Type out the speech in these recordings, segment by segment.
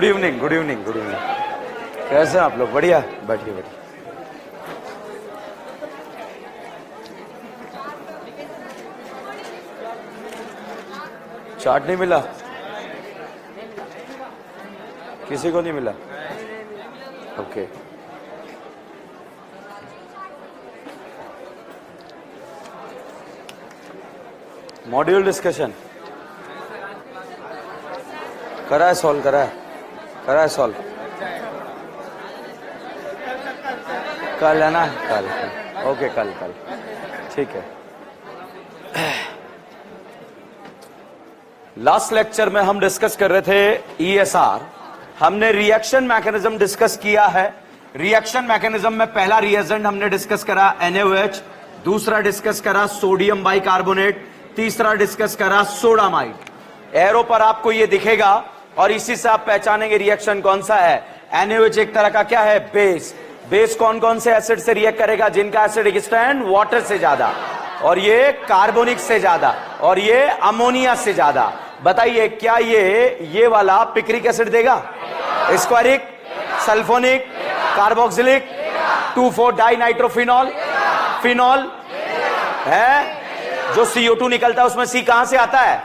Good evening, good evening, good evening. कैसे हैं आप लोग? बढ़िया, बैठिए बैठिए। चार्ट नहीं मिला? किसी को नहीं मिला? ओके। मॉड्यूल डिस्कशन करा है, सॉल्व करा है सॉल्व। कल है ना? कल ओके, कल ठीक है। लास्ट लेक्चर में हम डिस्कस कर रहे थे ESR। हमने रिएक्शन मैकेनिज्म डिस्कस किया है। रिएक्शन मैकेनिज्म में पहला रिएजेंट हमने डिस्कस करा NaOH, दूसरा डिस्कस करा सोडियम बाइकार्बोनेट, तीसरा डिस्कस करा सोडामाइड। एरो पर आपको ये दिखेगा और इसी से आप पहचानेंगे रिएक्शन कौन सा है। NaOH एक तरह का क्या है? बेस कौन कौन से एसिड से रिएक्ट करेगा? जिनका एसिडिक स्ट्रेंथ वाटर से ज्यादा, और ये कार्बोनिक से ज्यादा, और ये अमोनिया से ज्यादा। बताइए क्या ये वाला पिक्रिक एसिड देगा? Squaric, sulphonic, carboxylic, 2,4 di nitrophenol, phenol है। जो CO2 निकलता है उसमें C कहां से आता है?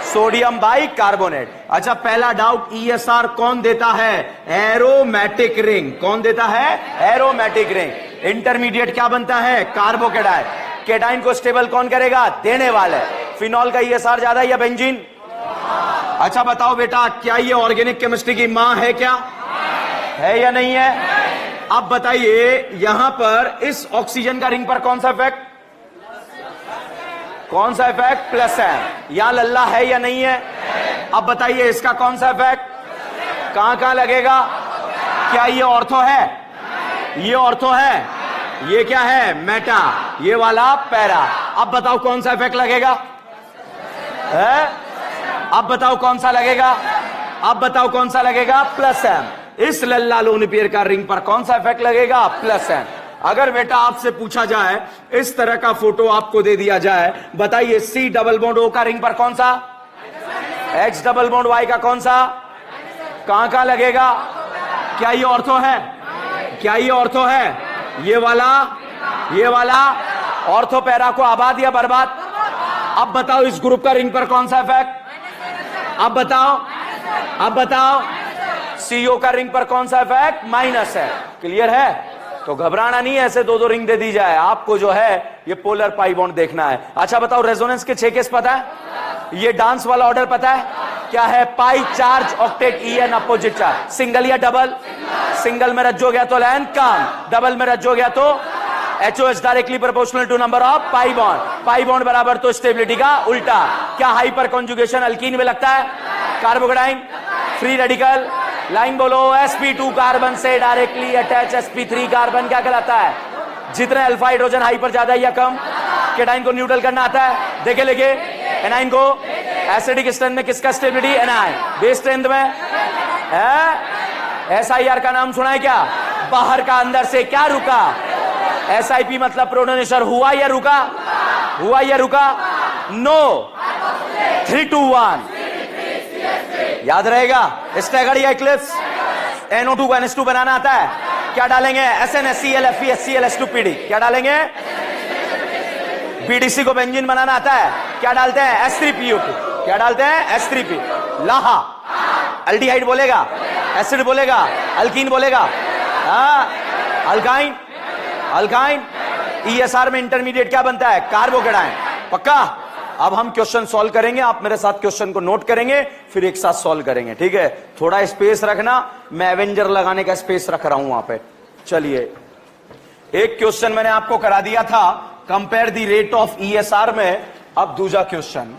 Sodium bicarbonate. अच्छा, पहला डाउट, ESR कौन देता है? Aromatic ring. कौन देता है? Aromatic ring. इंटरमीडिएट क्या बनता है? कार्बोकेटाइन। केटाइन को स्टेबल कौन करेगा? देने वाले। फिनॉल का ESR ज्यादा या बेंजीन? अच्छा बताओ बेटा, क्या ये ऑर्गेनिक केमिस्ट्री की मां है? क्या है या नहीं है? अब बताइए, यहां पर इस ऑक्सीजन का रिंग पर कौन सा इफेक्ट? कौन सा इफेक्ट? प्लस है। यहां लल्ला है या नहीं है? अब बताइए इसका कौन सा इफेक्ट? कहां कहां लगेगा? क्या ये ऑर्थो है? ये ऑर्थो है। ये क्या है? मेटा। ये वाला पैरा। अब बताओ कौन सा इफेक्ट लगेगा? है? अब बताओ कौन सा लगेगा? अब बताओ कौन सा लगेगा? Plus M. इस लल्ला लोन पेयर का रिंग पर कौन सा इफेक्ट लगेगा? Plus M. अगर बेटा आपसे पूछा जाए, इस तरह का फोटो आपको दे दिया जाए, बताइए C डबल बॉन्ड O का रिंग पर कौन सा? H डबल बॉन्ड Y का कौन सा? कहां कहां लगेगा? क्या ये ऑर्थो है? क्या ये ऑर्थो है? ये वाला ऑर्थो पैरा को आबाद या बर्बाद? अब बताओ इस ग्रुप का रिंग पर कौन सा इफेक्ट? अब बताओ CO का रिंग पर कौन सा इफेक्ट? माइनस है। क्लियर है? तो घबराना नहीं है, ऐसे दो रिंग दे दी जाए आपको, जो है ये पोलर पाई बॉन्ड देखना है। अच्छा बताओ, रेजोनेंस के 6 केस पता है? ये डांस वाला ऑर्डर पता है? क्या है? Pi, charge, octet, EN, opposite charge. Single या डबल? सिंगल में रज्जो गया तो लेंथ कम, डबल में रज्जो गया तो HOH directly proportional to number of pi bond. Pi bond बराबर तो स्टेबिलिटी का उल्टा। क्या हाइपर कॉन्जुगेशन अल्कीन में लगता है? कार्बोकेटाइन, फ्री रेडिकल, लाइन बोलो। sp2 कार्बन से डायरेक्टली अटैच sp3 कार्बन क्या कहलाता है? जितने अल्फा हाइड्रोजन हाइपर ज्यादा या कम? केटाइन को न्यूट्रल करना आता है? देखे लेके। एनाइन को एसिडिक स्ट्रेंथ में किसका स्टेबिलिटी? एनाइन। बेस स्ट्रेंथ में है? SIR का नाम सुना है क्या? बाहर का अंदर से क्या रुका? SIP मतलब प्रोटोनेशन। हुआ या रुका? हुआ या रुका? नो। 3 2 1 याद रहेगा? स्टैगर्ड या इक्लिप्स? NO2 को NH2 बनाना आता है? क्या डालेंगे? SnHCl FeHCl क्या डालेंगे? BDC को बेंजीन बनाना आता है? क्या डालते हैं? S3PO2। क्या डालते हैं? S3P। लाहा अल्डिहाइड बोलेगा, एसिड बोलेगा, अल्कीन बोलेगा, अल्काइन। ESR में इंटरमीडिएट क्या बनता है? कार्बोकेटाइन। पक्का? अब हम क्वेश्चन सॉल्व करेंगे, आप मेरे साथ क्वेश्चन को नोट करेंगे, फिर एक साथ सॉल्व करेंगे, ठीक है? थोड़ा स्पेस रखना, मैं एवेंजर लगाने का स्पेस रख रहा हूं वहां पे। चलिए, एक क्वेश्चन मैंने आपको करा दिया था, compare the rate of ESR में। अब दूसरा क्वेश्चन,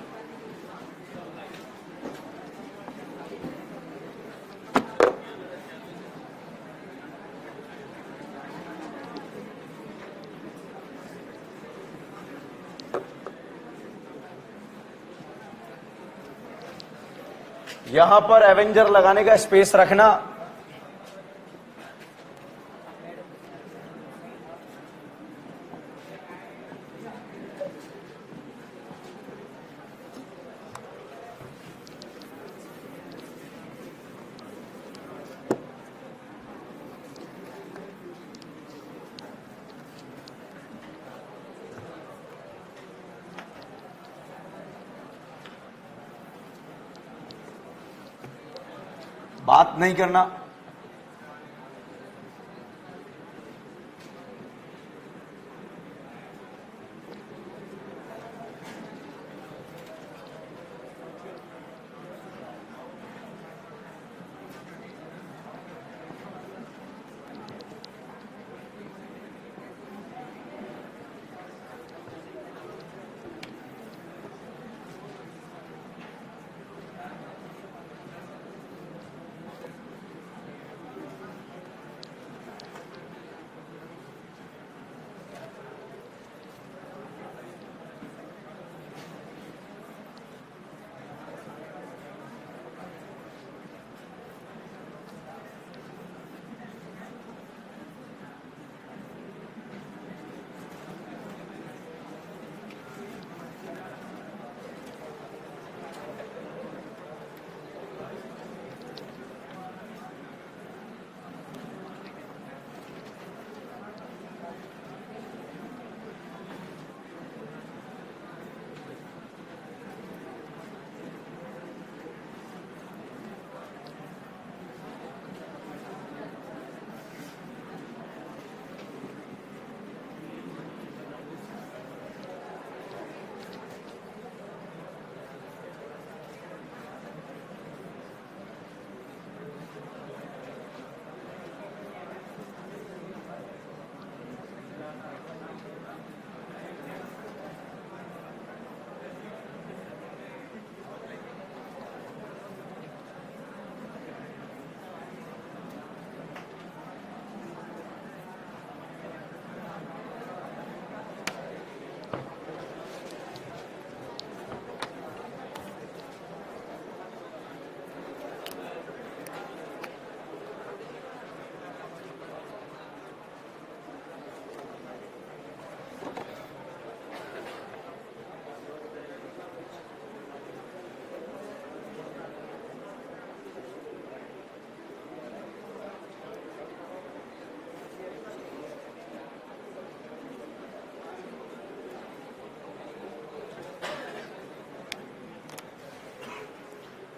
यहां पर एवेंजर लगाने का स्पेस रखना। बात नहीं करना।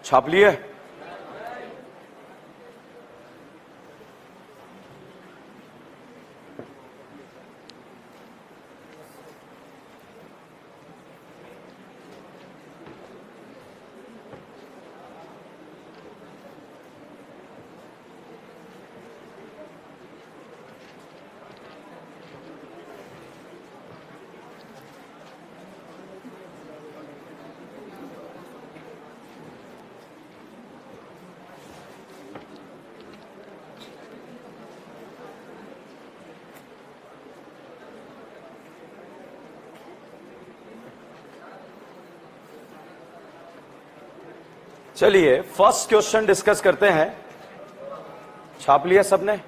छाप लिए? चलिए फर्स्ट क्वेश्चन डिस्कस करते हैं। छाप लिया सबने?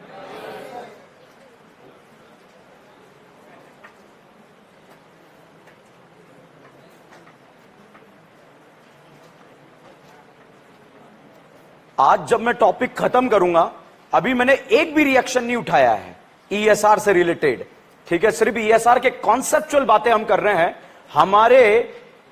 आज जब मैं टॉपिक खत्म करूंगा, अभी मैंने एक भी रिएक्शन नहीं उठाया है ईएसआर से रिलेटेड, ठीक है? सिर्फ ईएसआर के कॉन्सेप्चुअल बातें हम कर रहे हैं। हमारे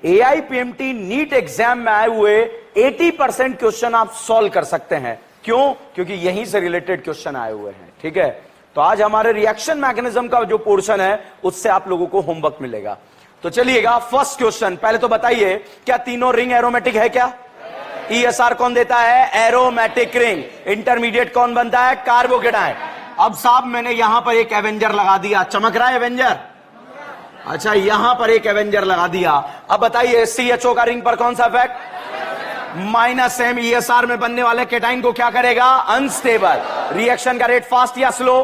एआईपीएमटी नीट एग्जाम में आए हुए 80% क्वेश्चन आप सॉल्व कर सकते हैं। क्यों? क्योंकि यहीं से रिलेटेड क्वेश्चन आए हुए हैं, ठीक है? तो आज हमारे रिएक्शन मैकेनिज्म का जो पोर्शन है उससे आप लोगों को होमवर्क मिलेगा। तो चलिएगा फर्स्ट क्वेश्चन। पहले तो बताइए, क्या तीनों रिंग एरोमेटिक है? क्या ईएसआर कौन देता है? Aromatic ring. इंटरमीडिएट कौन बनता है? कार्बोकेटाइन। अब साहब मैंने यहां पर एक एवेंजर लगा दिया, चमक रहा है एवेंजर? अच्छा, यहां पर एक एवेंजर लगा दिया। अब बताइए सीएचओ का रिंग पर कौन सा इफेक्ट? -m। ईएसआर में बनने वाले केटाइन को क्या करेगा? अनस्टेबल। रिएक्शन का रेट फास्ट या स्लो?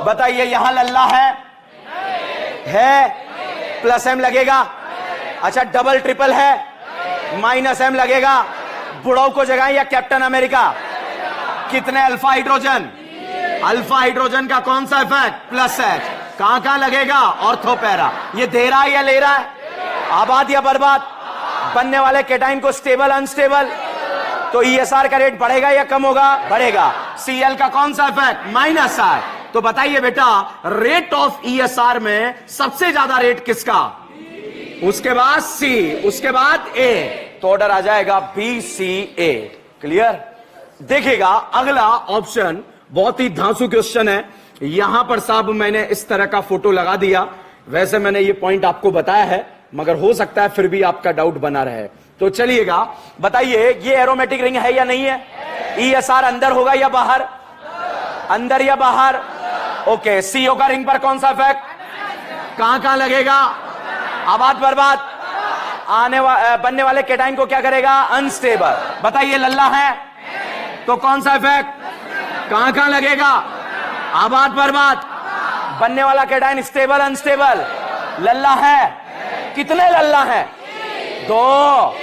बताइए, यहां लल्ला है +m लगेगा। अच्छा, डबल ट्रिपल है, -m लगेगा। बुढ़ाऊ को जगाएं या कैप्टन अमेरिका? कितने अल्फा हाइड्रोजन? अल्फा हाइड्रोजन का कौन सा इफेक्ट? +H। कहां लगेगा? ऑर्थोपैरा। ये दे रहा है या ले रहा है? आबाद या बर्बाद? बनने वाले केटाइन को स्टेबल अनस्टेबल? तो ईएसआर का रेट बढ़ेगा या कम होगा? बढ़ेगा। सीएल का कौन सा इफेक्ट? -I। तो बताइए बेटा, रेट ऑफ ईएसआर में सबसे ज्यादा रेट किसका? उसके बाद C, उसके बाद A, तो ऑर्डर आ जाएगा BCA। क्लियर? देखिएगा अगला ऑप्शन बहुत ही धांसू क्वेश्चन है। यहां पर साहब मैंने इस तरह का फोटो लगा दिया। वैसे मैंने ये पॉइंट आपको बताया है, मगर हो सकता है फिर भी आपका डाउट बना रहे। तो चलिएगा बताइए, ये एरोमेटिक रिंग है या नहीं है? ESR अंदर होगा या बाहर? अंदर या बाहर? ओके, CO का रिंग पर कौन सा इफेक्ट? कहां कहां लगेगा? आबाद बर्बाद। बनने वाले कैटाइन को क्या करेगा? अनस्टेबल। बताइए लल्ला है तो कौन सा इफेक्ट कहां कहां लगेगा? आबाद बर्बाद। बनने वाला कैटाइन स्टेबल अनस्टेबल? लल्ला है। कितने लल्ला है? 2,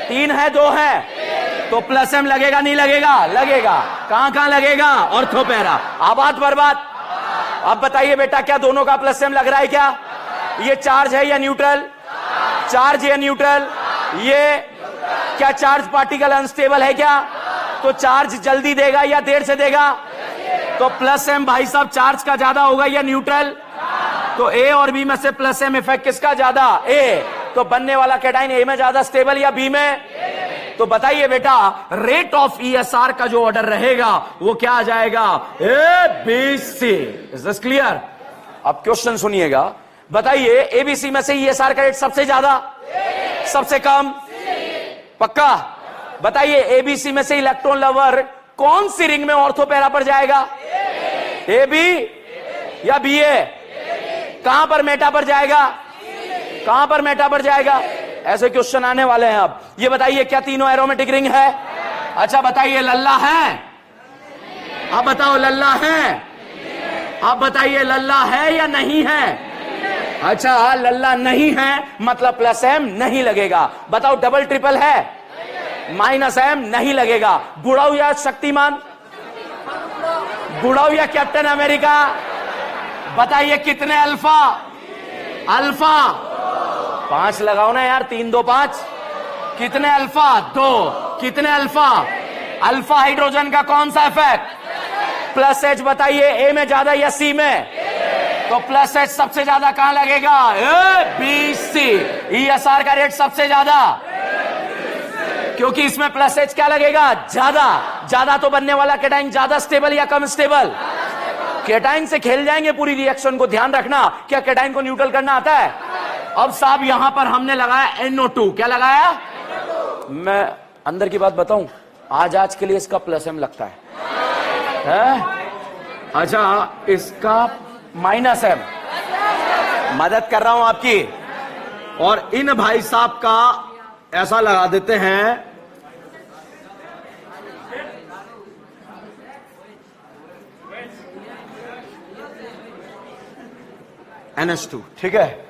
3 है, 2 है, तो प्लस एम लगेगा नहीं लगेगा? लगेगा। कहां कहां लगेगा? ऑर्थोपैरा। आबाद बर्बाद। अब बताइए बेटा, क्या दोनों का प्लस एम लग रहा है क्या? ये चार्ज है या न्यूट्रल? चार्ज या न्यूट्रल? ये क्या चार्ज पार्टिकल अनस्टेबल है क्या? तो चार्ज जल्दी देगा या देर से देगा? तो प्लस एम भाई साहब चार्ज का ज्यादा होगा या न्यूट्रल? तो ए और बी में से प्लस एम इफेक्ट किसका ज्यादा? ए। तो बनने वाला कैटाइन ए में ज्यादा स्टेबल या बी में? तो बताइए बेटा, रेट ऑफ ESR का जो ऑर्डर रहेगा वो क्या आ जाएगा? ABC। Is this clear? अब क्वेश्चन सुनिएगा। बताइए ABC में से ESR का रेट सबसे ज्यादा, सबसे कम? पक्का? बताइए ABC में से इलेक्ट्रॉन लवर कौन सी रिंग में ऑर्थोपैरा पर जाएगा? AB या BA? कहां पर मेटा पर जाएगा? कहां पर मेटा पर जाएगा? ऐसे क्वेश्चन आने वाले हैं। अब ये बताइए, क्या तीनों एरोमेटिक रिंग है? अच्छा बताइए, लल्ला है? अब बताओ, लल्ला है? अब बताइए, लल्ला है या नहीं है? अच्छा, लल्ला नहीं है मतलब प्लस एम नहीं लगेगा। बताओ, डबल ट्रिपल है? माइनस एम नहीं लगेगा। गुड़ाऊ या शक्तिमान? गुड़ाऊ या कैप्टन अमेरिका? बताइए कितने अल्फा? अल्फा 5 लगाओ ना यार, 3 2 5। कितने अल्फा? 2। कितने अल्फा? अल्फा हाइड्रोजन का कौन सा इफेक्ट? Plus H. बताइए ए में ज्यादा या सी में? तो प्लस एच सबसे ज्यादा कहां लगेगा? ABC। ESR का रेट सबसे ज्यादा, क्योंकि इसमें प्लस एच क्या लगेगा? ज्यादा। ज्यादा तो बनने वाला कैटाइन ज्यादा स्टेबल या कम स्टेबल? कैटाइन से खेल जाएंगे पूरी रिएक्शन को। ध्यान रखना, क्या कैटाइन को न्यूट्रल करना आता है? अब साहब यहां पर हमने लगाया NO2। क्या लगाया? मैं अंदर की बात बताऊं, आज के लिए इसका प्लस एम लगता है? अच्छा, इसका माइनस एम। मदद कर रहा हूं आपकी। और इन भाई साहब का ऐसा लगा देते हैं, NH2। ठीक है,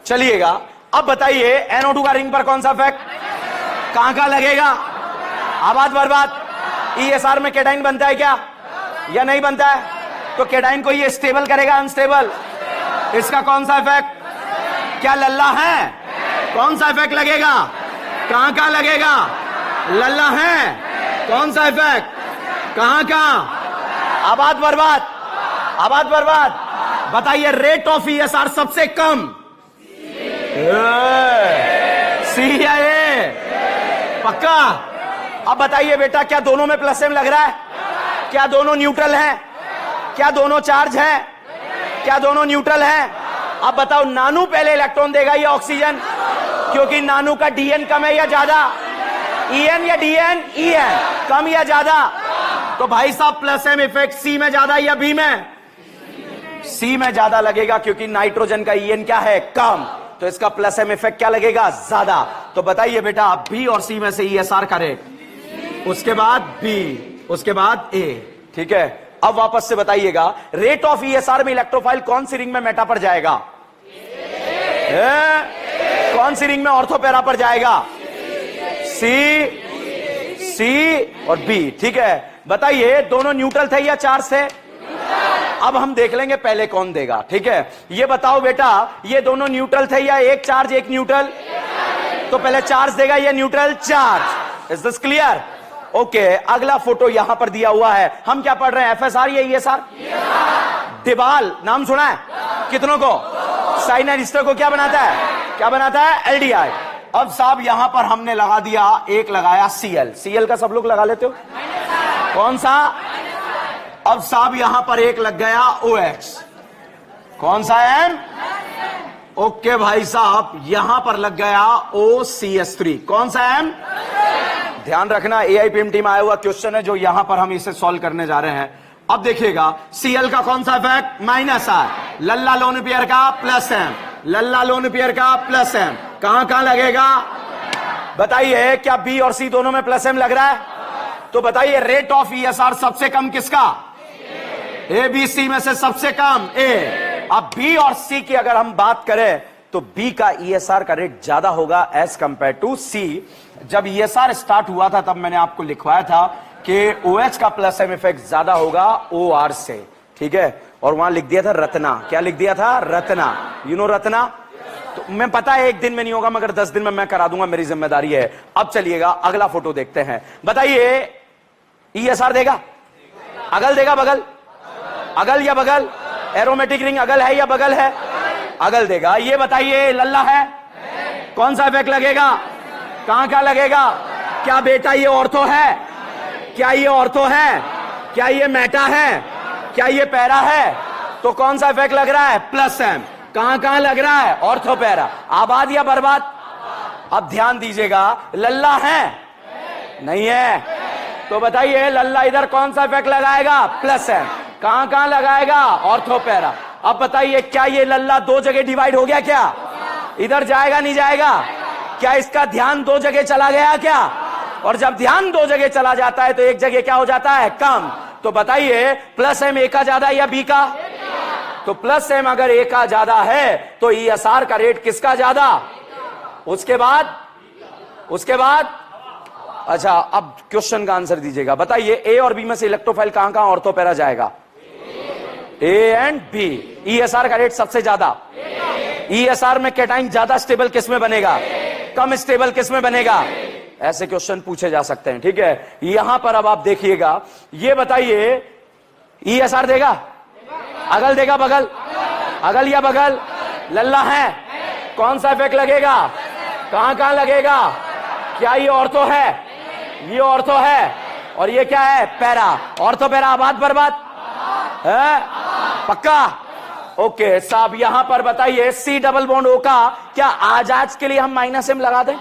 चलिएगा अब बताइए, NO2 का रिंग पर कौन सा इफेक्ट कहां कहां लगेगा? आबाद बर्बाद। ESR में कैटाइन बनता है क्या या नहीं बनता है? तो कैटाइन को ये स्टेबल करेगा अनस्टेबल? इसका कौन सा इफेक्ट? क्या लल्ला है? कौन सा इफेक्ट लगेगा? कहां कहां लगेगा? लल्ला है? कौन सा इफेक्ट? कहां कहां? आबाद बर्बाद। आबाद बर्बाद। बताइए, रेट ऑफ ESR सबसे कम? सी या ए? पक्का? अब बताइए बेटा, क्या दोनों में प्लस एम लग रहा है? क्या दोनों न्यूट्रल हैं? क्या दोनों चार्ज है? क्या दोनों न्यूट्रल हैं? अब बताओ, नानू पहले इलेक्ट्रॉन देगा या ऑक्सीजन? क्योंकि नानू का DN कम है या ज्यादा? EN या DN? EN। कम या ज्यादा? तो भाई साहब प्लस एम इफेक्ट सी में ज्यादा या बी में? सी में ज्यादा लगेगा, क्योंकि नाइट्रोजन का EN क्या है? कम। तो इसका प्लस एम इफेक्ट क्या लगेगा? ज्यादा। तो बताइए बेटा, बी और सी में से ESR का रेट, उसके बाद बी, उसके बाद ए। ठीक है, अब वापस से बताइएगा, रेट ऑफ ESR में इलेक्ट्रोफाइल कौन सी रिंग में मेटा पर जाएगा? कौन सी रिंग में ऑर्थोपैरा पर जाएगा? सी और बी। ठीक है, बताइए, दोनों न्यूट्रल थे या चार्ज थे? अब हम देख लेंगे पहले कौन देगा। ठीक है, ये बताओ बेटा, ये दोनों न्यूट्रल थे या एक चार्ज एक न्यूट्रल? तो पहले चार्ज देगा या neutral? Charge. Is this clear? Okay, अगला फोटो यहां पर दिया हुआ है। हम क्या पढ़ रहे हैं, FSR या ESR? डिबाल नाम सुना है? कितनों को? साइनाइड एस्टर को क्या बनाता है? क्या बनाता है? LDI। अब साहब यहां पर हमने लगा दिया, एक लगाया Cl। Cl का सब लोग लगा लेते हो? कौन सा? अब साहब यहां पर एक लग गया OH, कौन सा M? ओके भाई साहब, यहां पर लग गया OCH3, कौन सा M? ध्यान रखना, AIPMT में आया हुआ क्वेश्चन है जो यहां पर हम इसे सॉल्व करने जा रहे हैं। अब देखिएगा, Cl का कौन सा इफेक्ट? माइनस है, लल्ला लोन पेयर का प्लस M, लल्ला लोन पेयर का प्लस M, कहां कहां लगेगा बताइए? क्या B और C दोनों में प्लस M लग रहा है? तो बताइए रेट ऑफ ESR सबसे कम किसका? A, B, C में से सबसे कम A। अब B और C की अगर हम बात करें तो B का ESR का रेट ज्यादा होगा एज कंपेयर टू C। जब ESR स्टार्ट हुआ था तब मैंने आपको लिखवाया था कि OH का प्लस M इफेक्ट ज्यादा होगा OR से, ठीक है? और वहां लिख दिया था रत्ना, क्या लिख दिया था? Ratna, you know Ratna. तो मैं पता है एक दिन में नहीं होगा मगर 10 दिन में मैं करा दूंगा, मेरी जिम्मेदारी है। अब चलिएगा अगला फोटो देखते हैं। बताइए ESR देगा? अगल देगा बगल? अगल या बगल? एरोमेटिक रिंग अगल है या बगल है? अगल देगा। ये बताइए लल्ला है, कौन सा इफेक्ट लगेगा? कहां क्या लगेगा? क्या बेटा ये ऑर्थो है? क्या ये ऑर्थो है? क्या ये मेटा है? क्या ये पैरा है? तो कौन सा इफेक्ट लग रहा है? Plus M। कहां कहां लग रहा है? Ortho para. आबाद या बर्बाद? अब ध्यान दीजिएगा, लल्ला है नहीं है? तो बताइए लल्ला इधर कौन सा इफेक्ट लगाएगा? Plus M। कहां कहां लगाएगा? Ortho para. अब बताइए क्या ये लल्ला दो जगह डिवाइड हो गया? क्या इधर जाएगा नहीं जाएगा? क्या इसका ध्यान दो जगह चला गया क्या? और जब ध्यान दो जगह चला जाता है तो एक जगह क्या हो जाता है? कम। तो बताइए प्लस M A का ज्यादा या B का? तो प्लस M अगर A का ज्यादा है तो ESR का रेट किसका ज्यादा? उसके बाद अच्छा, अब क्वेश्चन का आंसर दीजिएगा। बताइए A और B में से इलेक्ट्रोफाइल कहां कहां ऑर्थोपैरा जाएगा? A and B। ESR का रेट सबसे ज्यादा। ESR में कैटाइन ज्यादा स्टेबल किस में बनेगा? कम स्टेबल किस में बनेगा? ऐसे क्वेश्चन पूछे जा सकते हैं, ठीक है? यहां पर अब आप देखिएगा, ये बताइए ESR देगा? अगल देगा बगल? अगल या बगल? लल्ला है, कौन सा इफेक्ट लगेगा? कहां कहां लगेगा? क्या ये ऑर्थो है? ये ऑर्थो है। और ये क्या है? पैरा। ऑर्थो पैरा आबाद बर्बाद है? पक्का? ओके साहब, यहां पर बताइए C डबल बॉन्ड O का क्या आज के लिए हम माइनस M लगा दें?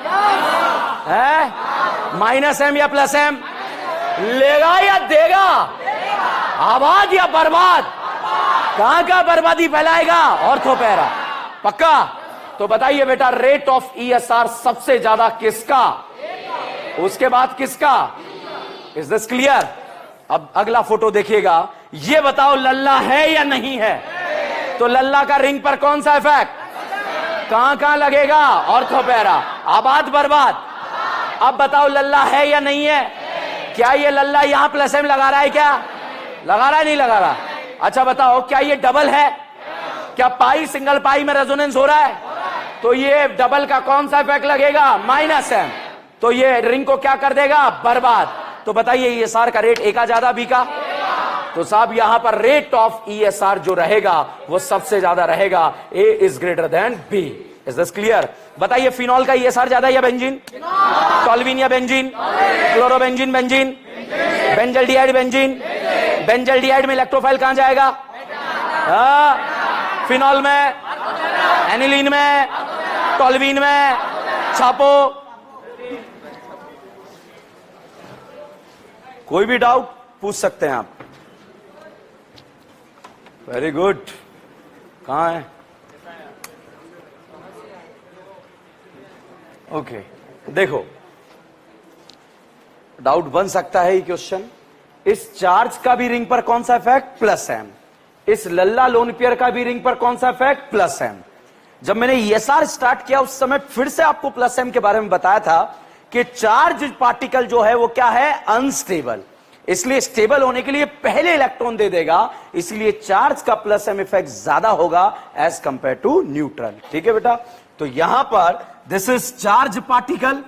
है माइनस M या प्लस M? लेगा या देगा? आबाद या बर्बाद? कहां का बर्बादी फैलाएगा? Ortho para. पक्का? तो बताइए बेटा रेट ऑफ ESR सबसे ज्यादा किसका? उसके बाद किसका? Is this clear? अब अगला फोटो देखिएगा, ये बताओ लल्ला है या नहीं है? तो लल्ला का रिंग पर कौन सा इफेक्ट? कहां कहां लगेगा? Ortho para. आबाद बर्बाद? अब बताओ लल्ला है या नहीं है? क्या ये लल्ला यहां प्लस M लगा रहा है? क्या लगा रहा है? नहीं लगा रहा? अच्छा बताओ क्या ये डबल है? क्या पाई सिंगल पाई में रेजोनेंस हो रहा है? तो ये डबल का कौन सा इफेक्ट लगेगा? Minus M। तो ये रिंग को क्या कर देगा? बर्बाद। तो बताइए ESR का रेट A का ज्यादा B का? तो साहब यहां पर रेट ऑफ ESR जो रहेगा वो सबसे ज्यादा रहेगा, A is greater than B। Is this clear? बताइए फिनॉल का ESR ज्यादा या बेंजीन? टॉल्विन या benzene? Chlorobenzene benzene? Benzaldehyde benzene? Benzaldehyde में इलेक्ट्रोफाइल कहां जाएगा? फिनॉल में, एनिलीन में, टॉल्विन में, छापो। कोई भी डाउट पूछ सकते हैं आप। Very good. कहां है? ओके देखो, डाउट बन सकता है ये क्वेश्चन। इस चार्ज का भी रिंग पर कौन सा इफेक्ट? Plus M। इस लल्ला लोन पेयर का भी रिंग पर कौन सा इफेक्ट? Plus M। जब मैंने ESR स्टार्ट किया उस समय फिर से आपको प्लस M के बारे में बताया था कि चार्ज पार्टिकल जो है वो क्या है? अनस्टेबल। इसलिए स्टेबल होने के लिए पहले इलेक्ट्रॉन दे देगा, इसलिए चार्ज का प्लस M इफेक्ट ज्यादा होगा एज कंपेयर टू न्यूट्रल। ठीक है बेटा? तो यहां पर दिस इज चार्ज पार्टिकल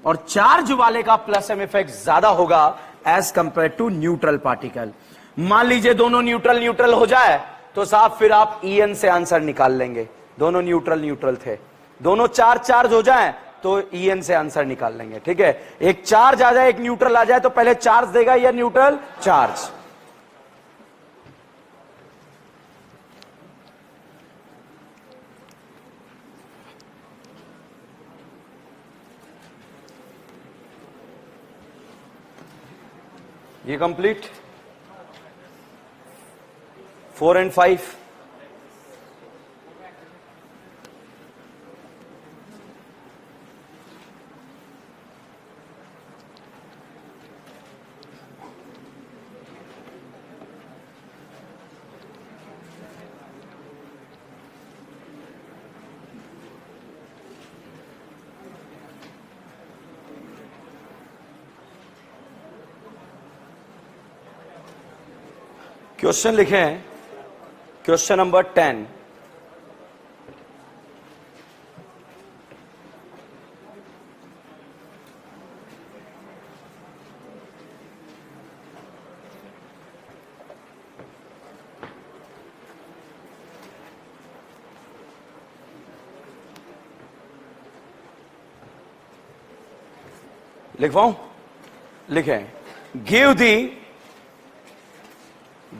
और चार्ज वाले का प्लस M इफेक्ट ज्यादा होगा as compare to neutral particle. मान लीजिए दोनों न्यूट्रल न्यूट्रल हो जाए तो साहब फिर आप EN से आंसर निकाल लेंगे। दोनों न्यूट्रल न्यूट्रल थे, दोनों चार्ज चार्ज हो जाए तो EN से आंसर निकाल लेंगे। ठीक है, एक चार्ज आ जाए एक न्यूट्रल आ जाए तो पहले चार्ज देगा या न्यूट्रल? चार्ज। ये कंप्लीट 4 and 5। क्वेश्चन लिखे हैं, क्वेश्चन नंबर 10। लिखवाऊं? लिखें,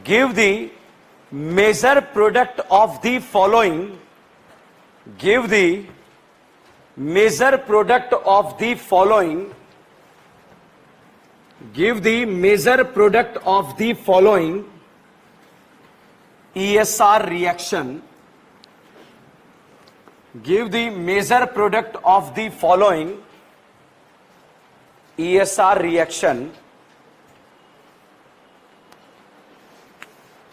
give the major product of the following, give the major product of the following, give the major product of the following ESR reaction, give the major product of the following ESR reaction।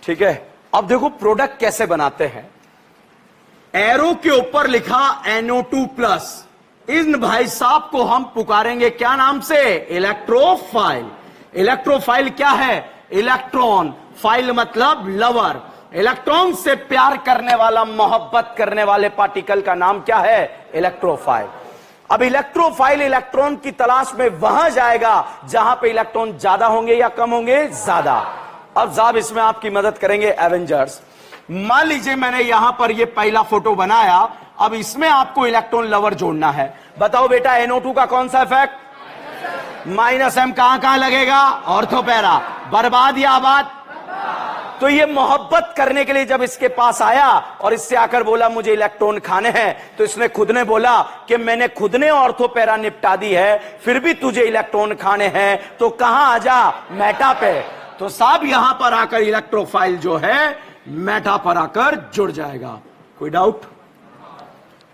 ठीक है, अब देखो product कैसे बनाते हैं। Arrow के ऊपर लिखा NO2+, इन भाई साहब को हम पुकारेंगे क्या नाम से? इलेक्ट्रोफाइल। इलेक्ट्रोफाइल क्या है? इलेक्ट्रॉन, फाइल मतलब लवर। इलेक्ट्रॉन से प्यार करने वाला, मोहब्बत करने वाले पार्टिकल का नाम क्या है? इलेक्ट्रोफाइल। अब इलेक्ट्रोफाइल इलेक्ट्रॉन की तलाश में वहां जाएगा जहां पे इलेक्ट्रॉन ज्यादा होंगे या कम होंगे? ज्यादा। अब साहब इसमें आपकी मदद करेंगे एवेंजर्स। मान लीजिए मैंने यहां पर ये पहला फोटो बनाया, अब इसमें आपको इलेक्ट्रॉन लवर जोड़ना है। बताओ बेटा NO2 का कौन सा इफेक्ट? -M कहां कहां लगेगा? Ortho para. बर्बाद या आबाद? तो ये मोहब्बत करने के लिए जब इसके पास आया और इससे आकर बोला मुझे इलेक्ट्रॉन खाने हैं, तो इसने खुद ने बोला कि मैंने खुद ने ऑर्थो पैरा निपटा दी है, फिर भी तुझे इलेक्ट्रॉन खाने हैं, तो कहां आ जा? मेटा पे। तो साहब यहां पर आकर इलेक्ट्रोफाइल जो है मेटा पर आकर जुड़ जाएगा। कोई doubt?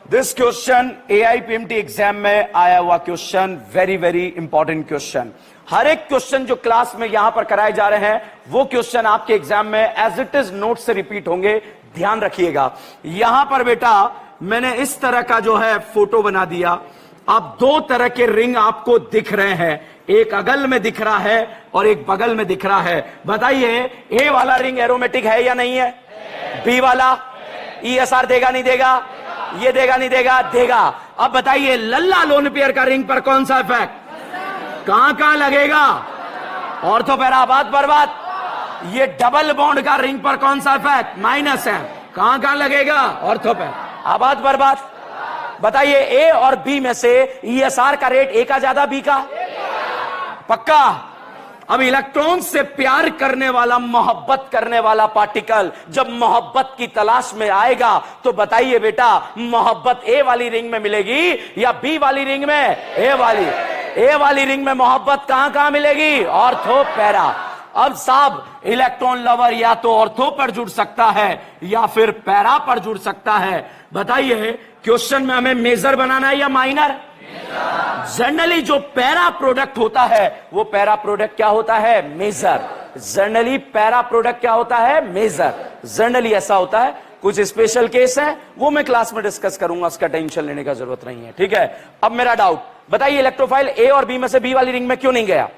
This question AIPMT exam में आया हुआ question, very very important question. हर एक क्वेश्चन जो क्लास में यहां पर कराए जा रहे हैं वो क्वेश्चन आपके एग्जाम में एज इट इज नोट से रिपीट होंगे, ध्यान रखिएगा। यहां पर बेटा मैंने इस तरह का जो है फोटो बना दिया। अब दो तरह के रिंग आपको दिख रहे हैं, एक अगल में दिख रहा है और एक बगल में दिख रहा है। बताइए ए वाला रिंग एरोमेटिक है या नहीं है? बी वाला ESR देगा नहीं देगा? ये देगा नहीं देगा? देगा। अब बताइए लल्ला लोन पेयर का रिंग पर कौन सा इफेक्ट? कहां कहां लगेगा? ऑर्थो पैरा आबाद बर्बाद। ये डबल बॉन्ड का रिंग पर कौन सा इफेक्ट? -M कहां कहां लगेगा? ऑर्थो पैरा आबाद बर्बाद। बताइए ए और बी में से ESR का रेट ए का ज्यादा बी का? पक्का। अब इलेक्ट्रॉन से प्यार करने वाला, मोहब्बत करने वाला पार्टिकल जब मोहब्बत की तलाश में आएगा तो बताइए बेटा मोहब्बत ए वाली रिंग में मिलेगी या बी वाली रिंग में? ए वाली रिंग में मोहब्बत कहां कहां मिलेगी? Ortho para. अब साहब इलेक्ट्रॉन लवर या तो ऑर्थो पर जुड़ सकता है या फिर पैरा पर जुड़ सकता है। बताइए क्वेश्चन में हमें मेजर बनाना है या माइनर? जनरली जो पैरा प्रोडक्ट होता है वो पैरा प्रोडक्ट क्या होता है? मेजर। जनरली पैरा प्रोडक्ट क्या होता है? मेजर। जनरली ऐसा होता है, कुछ स्पेशल केस है वो मैं क्लास में डिस्कस करूंगा, उसका टेंशन लेने का जरूरत नहीं है। ठीक है, अब मेरा डाउट बताइए इलेक्ट्रोफाइल ए और बी में से बी वाली रिंग में क्यों नहीं गया?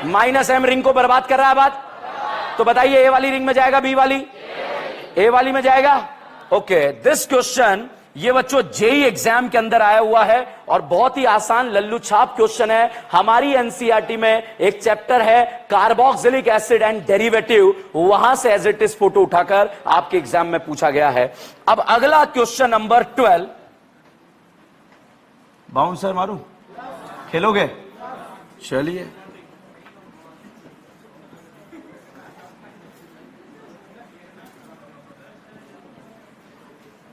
-M रिंग को बर्बाद कर रहा है बात। तो बताइए ए वाली रिंग में जाएगा बी वाली? ए वाली में जाएगा। ओके, दिस क्वेश्चन ये बच्चों जेई एग्जाम के अंदर आया हुआ है और बहुत ही आसान लल्लू छाप क्वेश्चन है। हमारी एनसीईआरटी में एक चैप्टर है कार्बोक्सिलिक एसिड एंड डेरिवेटिव, वहां से एज इट इज फोटो उठाकर आपके एग्जाम में पूछा गया है। अब अगला क्वेश्चन नंबर 12, बाउंसर मारूं? खेलोगे? चलिए।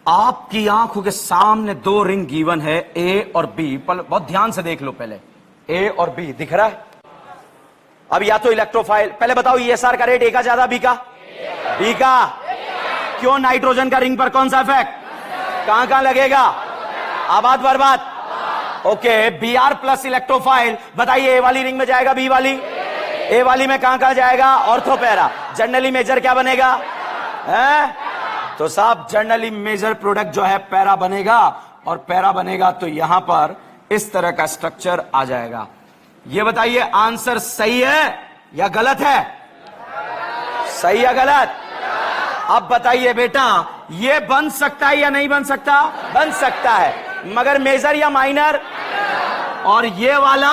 आपकी आंखों के सामने दो रिंग गिवन है, ए और बी। बहुत ध्यान से देख लो पहले, ए और बी दिख रहा है। अब या तो इलेक्ट्रोफाइल, पहले बताओ ईएसआर का रेट ए का ज्यादा बी का? बी का। क्यों? नाइट्रोजन का रिंग पर कौन सा इफेक्ट? कहां कहां लगेगा? आबाद बर्बाद। Okay, B R plus electrophile, बताइए ए वाली रिंग में जाएगा बी वाली? ए वाली में कहां कहां जाएगा? ऑर्थोपैरा। जनरली मेजर क्या बनेगा? है? तो साहब जनरली मेजर प्रोडक्ट जो है पैरा बनेगा, और पैरा बनेगा तो यहां पर इस तरह का स्ट्रक्चर आ जाएगा। ये बताइए आंसर सही है या गलत है? सही या गलत? अब बताइए बेटा, ये बन सकता है या नहीं बन सकता? बन सकता है, मगर मेजर या माइनर? और ये वाला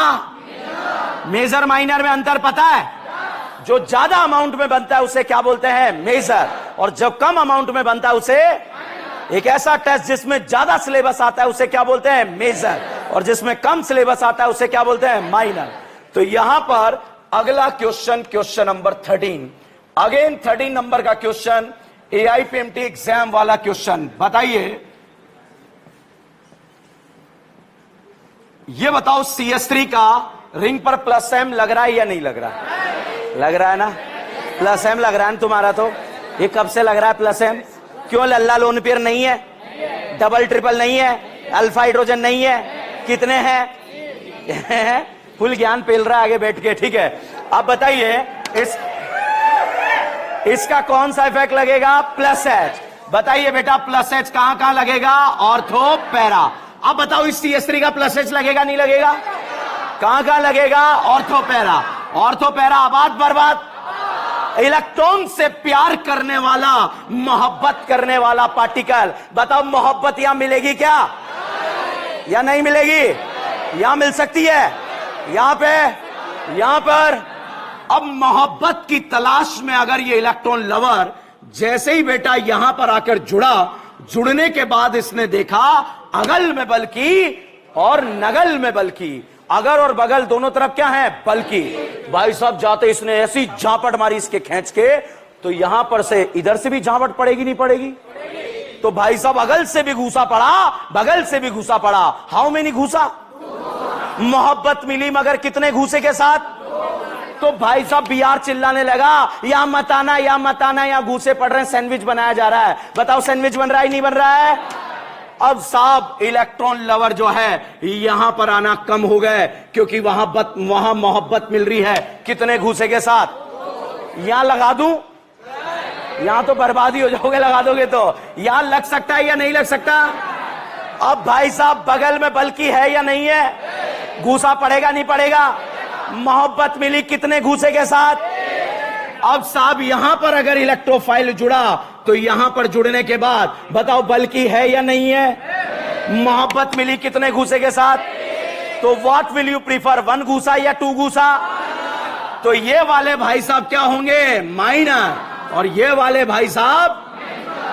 मेजर माइनर में अंतर पता है? जो ज्यादा अमाउंट में बनता है उसे क्या बोलते हैं? मेजर। और जब कम अमाउंट में बनता है उसे, एक ऐसा टेस्ट जिसमें ज्यादा सिलेबस आता है उसे क्या बोलते हैं? मेजर। और जिसमें कम सिलेबस आता है उसे क्या बोलते हैं? माइनर। तो यहां पर अगला question, question number 13, again 13 number का क्वेश्चन, एआईपीएमटी एग्जाम वाला क्वेश्चन। बताइए, ये बताओ CS3 का रिंग पर प्लस एम लग रहा है या नहीं लग रहा है? लग रहा है ना? प्लस एम लग रहा है ना तुम्हारा? तो ये कब से लग रहा है प्लस एम? क्यों? लल्ला लोन पेयर नहीं है, डबल ट्रिपल नहीं है, अल्फा हाइड्रोजन नहीं है, कितने हैं? फुल ज्ञान पेल रहा है आगे बैठ के, ठीक है। अब बताइए इसका कौन सा इफेक्ट लगेगा? Plus H. बताइए बेटा प्लस एच कहां कहां लगेगा? Ortho para. अब बताओ इस CS3 का प्लस एच लगेगा नहीं लगेगा? कहां कहां लगेगा? Ortho para. ऑर्थो पैरा आबाद बर्बाद। इलेक्ट्रॉन से प्यार करने वाला, मोहब्बत करने वाला पार्टिकल। बताओ मोहब्बत यहां मिलेगी क्या या नहीं मिलेगी? यहां मिल सकती है, यहां पे, यहां पर। अब मोहब्बत की तलाश में अगर ये इलेक्ट्रॉन लवर जैसे ही बेटा यहां पर आकर जुड़ा, जुड़ने के बाद इसने देखा अगल में बल्कि और नगल में बल्कि, अगर और बगल दोनों तरफ क्या है? बल्कि। भाई साहब जाते इसने ऐसी झापट मारी इसके खींच के, तो यहां पर से इधर से भी झापट पड़ेगी नहीं पड़ेगी? तो भाई साहब अगल से भी घूसा पड़ा, बगल से भी घूसा पड़ा। हाउ मेनी घूसा? मोहब्बत मिली मगर कितने घूसे के साथ? तो भाई साहब बीआर चिल्लाने लगा, या मत आना, या मत आना, या घूसे पड़ रहे हैं, सैंडविच बनाया जा रहा है। बताओ सैंडविच बन रहा है नहीं बन रहा है? अब साहब इलेक्ट्रॉन लवर जो है यहां पर आना कम हो गए, क्योंकि वहां मोहब्बत मिल रही है। कितने घूसे के साथ? यहां लगा दूं? यहां तो बर्बादी हो जाओगे लगा दोगे तो। यहां लग सकता है या नहीं लग सकता? अब भाई साहब बगल में बल्कि है या नहीं है? घूसा पड़ेगा नहीं पड़ेगा? मोहब्बत मिली कितने घूसे के साथ? अब साहब यहां पर अगर इलेक्ट्रोफाइल जुड़ा, तो यहां पर जुड़ने के बाद बताओ बल्कि है या नहीं है? मोहब्बत मिली कितने घूसे के साथ? तो व्हाट विल यू प्रीफर, 1 घूसा या 2 घूसा? तो ये वाले भाई साहब क्या होंगे? माइनर। और ये वाले भाई साहब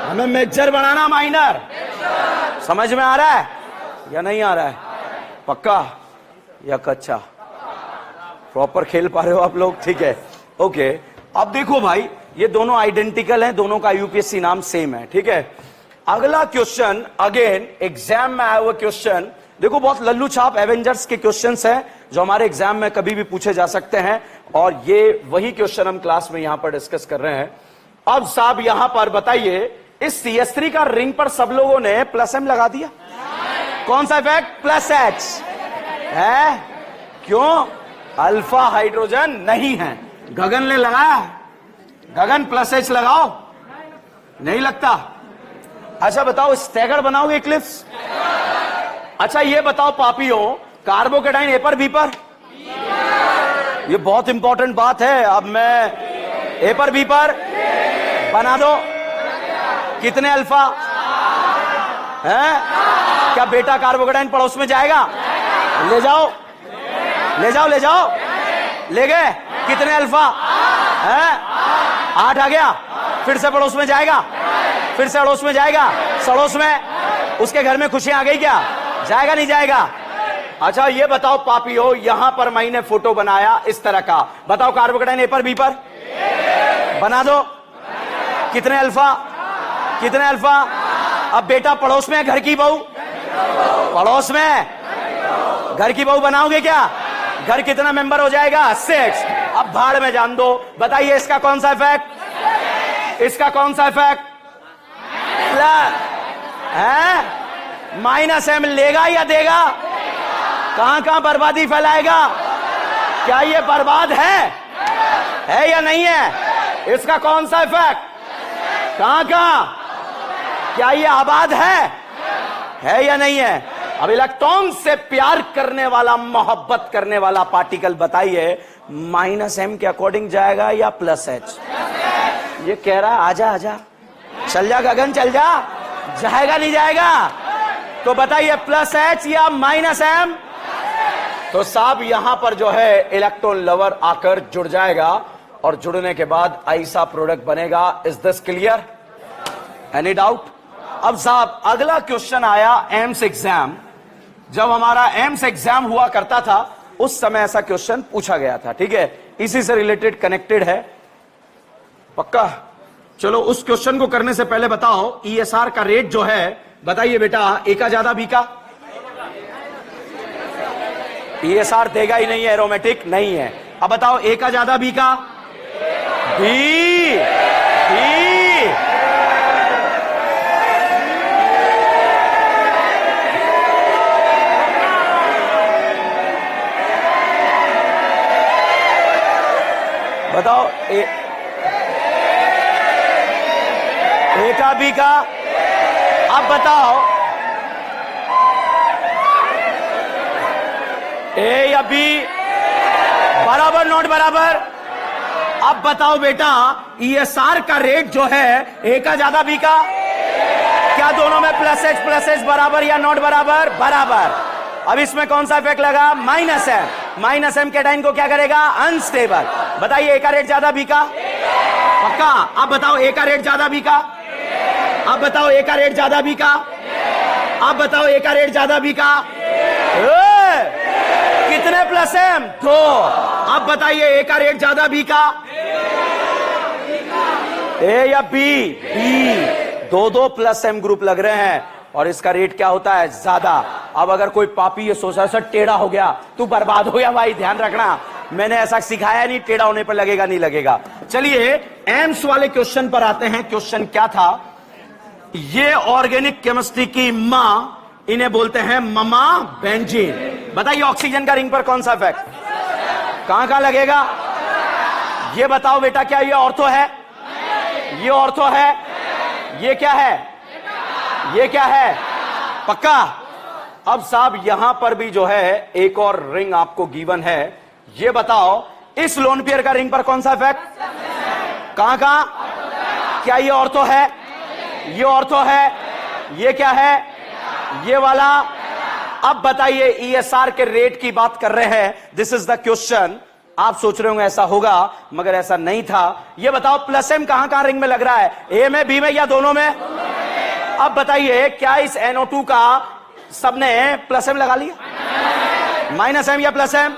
हमें मेजर बनाना, माइनर। समझ में आ रहा है या नहीं आ रहा है? पक्का या कच्चा? प्रॉपर खेल पा रहे हो आप लोग? ठीक है, ओके। अब देखो भाई, ये दोनों आइडेंटिकल हैं, दोनों का यूपीएससी नाम सेम है, ठीक है। अगला क्वेश्चन, अगेन एग्जाम में आया हुआ क्वेश्चन। देखो बहुत लल्लू छाप एवेंजर्स के क्वेश्चंस हैं जो हमारे एग्जाम में कभी भी पूछे जा सकते हैं, और ये वही क्वेश्चन हम क्लास में यहां पर डिस्कस कर रहे हैं। अब साहब यहां पर बताइए, इस CS3 का रिंग पर सब लोगों ने प्लस एम लगा दिया। कौन सा इफेक्ट? प्लस एच है। क्यों? अल्फा हाइड्रोजन नहीं है। गगन ने लगाया, गगन प्लस एच लगाओ, नहीं लगता। अच्छा बताओ स्टैगर बनाओगे इक्लिप्स? अच्छा ये बताओ पापियों, कार्बोकेटाइन ए पर बी पर? ये बहुत इंपॉर्टेंट बात है। अब मैं ए पर बी पर बना दो, कितने अल्फा है? क्या बेटा कार्बोकेटाइन पड़ोस में जाएगा? ले जाओ ले जाओ ले जाओ, ले गए, कितने अल्फा है? 8 आ गया। फिर से पड़ोस में जाएगा, फिर से अड़ोस में जाएगा, सड़ोस में उसके घर में खुशियां आ गई क्या? जाएगा नहीं जाएगा? अच्छा ये बताओ पापियो, यहां पर मैंने फोटो बनाया इस तरह का, बताओ कार्बोकेटाइन ए पर बी पर बना दो। कितने अल्फा, कितने अल्फा? अब बेटा पड़ोस में घर की बहू, पड़ोस में घर की बहू बनाओगे क्या? घर कितना मेंबर हो जाएगा? 6। अब भाड़ में जान दो। बताइए इसका कौन सा इफेक्ट, इसका कौन सा इफेक्ट? प्लस है, माइनस एम लेगा या देगा? कहां कहां बर्बादी फैलाएगा? क्या ये बर्बाद है या नहीं है? इसका कौन सा इफेक्ट? कहां कहां? क्या ये आबाद है या नहीं है? अब इलेक्ट्रॉन से प्यार करने वाला, मोहब्बत करने वाला पार्टिकल बताइए माइनस एम के अकॉर्डिंग जाएगा या प्लस एच? ये कह रहा आजा आजा, चल जा गगन चल जा, जाएगा नहीं जाएगा? तो बताइए प्लस एच या माइनस एम? तो साहब यहां पर जो है इलेक्ट्रॉन लवर आकर जुड़ जाएगा और जुड़ने के बाद ऐसा प्रोडक्ट बनेगा। Is this clear? Any doubt? अब साहब अगला क्वेश्चन आया एम्स एग्जाम। जब हमारा एम्स एग्जाम हुआ करता था उस समय ऐसा क्वेश्चन पूछा गया था, ठीक है? इसी से रिलेटेड कनेक्टेड है पक्का। चलो उस क्वेश्चन को करने से पहले बताओ ईएसआर का रेट जो है, बताइए बेटा ए का ज्यादा बी का? ईएसआर देगा ही नहीं है, एरोमेटिक नहीं है। अब बताओ ए का ज्यादा बी का? B B. बताओ ए का बी का? अब बताओ ए या बी, बराबर नॉट बराबर? अब बताओ बेटा ईएसआर का रेट जो है ए का ज्यादा बी का? क्या दोनों में प्लस एच बराबर या नॉट बराबर? बराबर। अब इसमें कौन सा इफेक्ट लगा? Minus M. माइनस एम कैटाइन को क्या करेगा? अनस्टेबल। बताइए ए का रेट ज्यादा बी का? पक्का। अब बताओ ए का रेट ज्यादा बी का? अब बताओ ए का रेट ज्यादा बी का? अब बताओ ए का रेट ज्यादा बी का? कितने प्लस एम? 2। अब बताइए ए का रेट ज्यादा बी का? ए या बी? बी। दो प्लस एम ग्रुप लग रहे हैं और इसका रेट क्या होता है? ज्यादा। अब अगर कोई पापी ये सोचा सर टेढ़ा हो गया तू बर्बाद हो गया, भाई ध्यान रखना मैंने ऐसा सिखाया नहीं, टेढ़ा होने पर लगेगा नहीं लगेगा। चलिए एम्स वाले क्वेश्चन पर आते हैं। क्वेश्चन क्या था? ये ऑर्गेनिक केमिस्ट्री की मां, इन्हें बोलते हैं ममा बेंजीन। बताइए ऑक्सीजन का रिंग पर कौन सा इफेक्ट कहां कहां लगेगा? ये बताओ बेटा, क्या ये ऑर्थो है? ये ऑर्थो है? ये क्या है? ये क्या है? पक्का। अब साहब यहां पर भी जो है एक और रिंग आपको गिवन है। ये बताओ इस लोन पेयर का रिंग पर कौन सा इफेक्ट कहां कहां? क्या ये ऑर्थो है? ये ऑर्थो है? ये क्या है? ये वाला। अब बताइए ईएसआर के रेट की बात कर रहे हैं, दिस इज द क्वेश्चन। आप सोच रहे होंगे ऐसा होगा, मगर ऐसा नहीं था। ये बताओ प्लस एम कहां कहां रिंग में लग रहा है? ए में, बी में या दोनों में? अब बताइए क्या इस NO2 का सबने प्लस एम लगा लिया? माइनस एम या प्लस एम?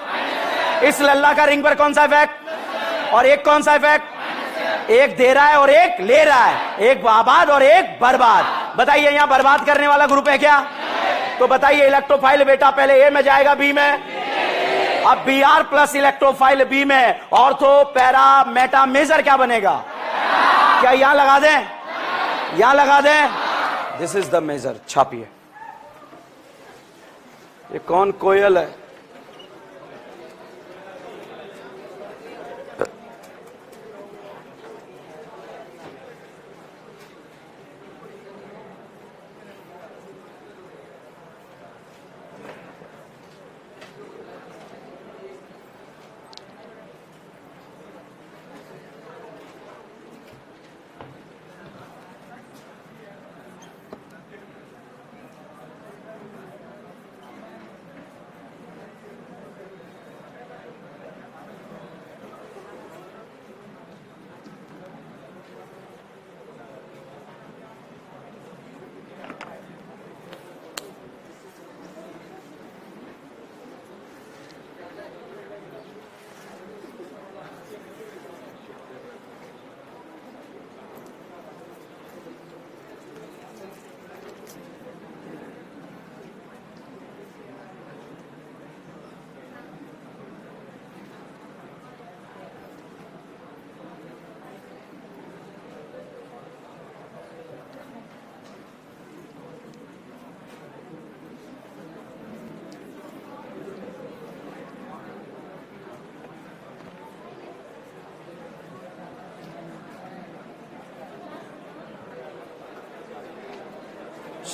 इस लल्ला का रिंग पर कौन सा इफेक्ट और एक कौन सा इफेक्ट? एक दे रहा है और एक ले रहा है, एक आबाद और एक बर्बाद। बताइए यहां बर्बाद करने वाला ग्रुप है क्या? तो बताइए इलेक्ट्रोफाइल बेटा पहले ए में जाएगा बी में? अब Br प्लस इलेक्ट्रोफाइल बी में ऑर्थो पैरा मेटा मेजर क्या बनेगा? क्या यहां लगा दें? यहां लगा दें? This is the major. छापिए। ये कौन कोयल है?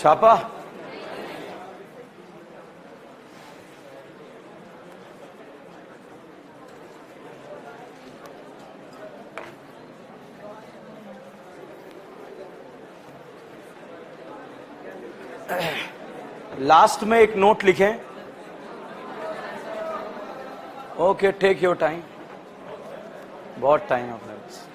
छापा? लास्ट में एक नोट लिखें. Okay, take your time. बहुत टाइम है अपने पास.